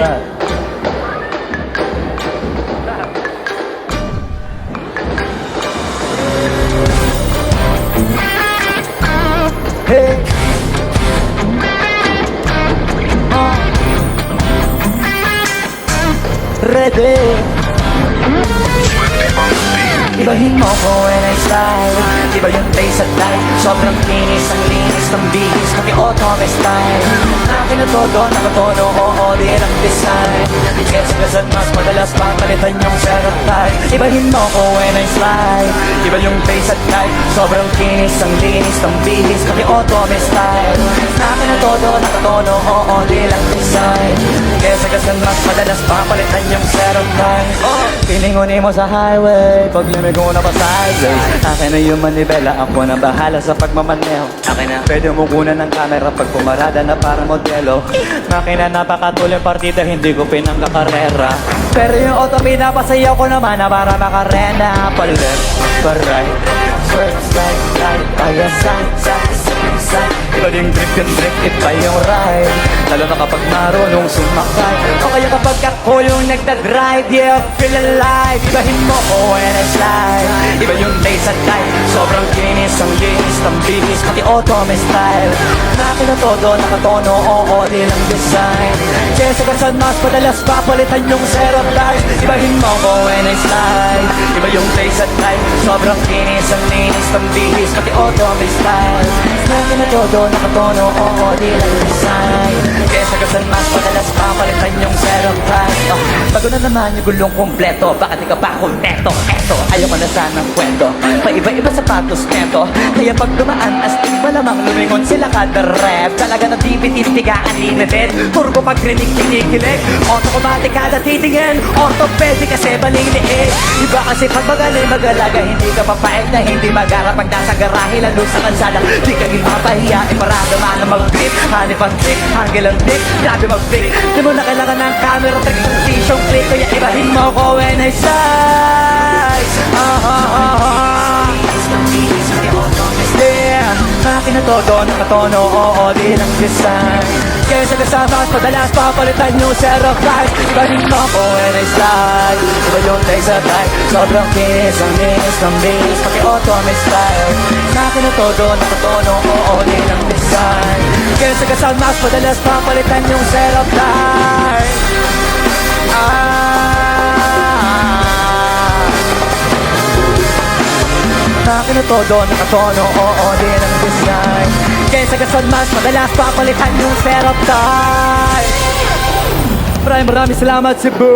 that? Hey. Ready. Ibahin mo ko when I slide. Iba yung taste at light. Sobrang kinis, ang linis ng bihis, pati otome style. Akin na todo, nakatono, oo, di ang design. Gets gasan, mas madalas papalitan yung setup type. Ibahin mo ko when I slide. Iba yung taste at light. Sobrang kinis, ang linis ng bihis, pati otome style. Akin na todo, nakatono, oo, di lang design. Gets gasan, mas madalas papalitan yung setup type. Piningunin mo sa highway, pag lumigo na pa sideways. Akin na yung manibela, ako na bahala sa pagmamaneho. Akin na, pwede mo kunan ng camera pag pumarada na para modelo. Makina napakatuloy partida, hindi ko pinangkakarera. Pero yung auto pinapasayaw ko naman na para makarena. Pa-left, pa-right, first side, right, kaya side, side. Iba yung drift, iba yung ride. Lalo na kapag marunong sumakay. O kaya kapag ako yung nagdadrive, yeah, feel alive. Ibahin mo ko when I slide. Iba yung taste at light. Sobrang kinis, ang linis ng bihis, pati otome style. Nakin na todo, nakatono, oo, di lang design. Jessica San mas padalas papalitan yung setup light. Ibahin mo ko when I slide. Iba yung taste at light. Sobrang kinis, ang linis ng bihis, pati otome style. Nakin na todo, nakatono, oo, di lang design. Jessica San mas padalas papalitan yung setup light. Bago na naman yung gulong kompleto, bakit di ka pa kontento? Eto, ayaw ko na sanang kwento. Paiba-iba sapatos neto. Kaya pag dumaan, astig malamang lumingon sila kada rep. Talaga na di bitintigaan limited. Turbo pag rinig kinikilig. Automatic kada titingin. Orthopedic kasi baling liig. Iba kasi pag magaling magalaga, hindi ka papaeg na hindi magara. Pag nasa garahe lalo sa kalsada, di ka ipapahiya. Iparada man na mag-grip. Hanip ang trick, hangil ang dick. Grabe mag-flick. Di mo na kailangan ng camera trick. Transition click. Kaya ibahin mo ko when I size. Yeah, akin na todo, nakatono, oo, di lang design. Kaya sa kasamas, padalas papalitan yung setup light. Ibahin mo ko when I slide. Iba yung taste at light. Sobrang kinis, ang linis ng bihis, pati otome style. Akin na todo, nakatono, oo, di lang design. Kaya sa kasamas, padalas papalitan yung setup light. Akin na todo, nakatono, oo, di lang design. Kaya sa gasod mas madalas papalitan yung setup type. Maraming salamat, Cebu.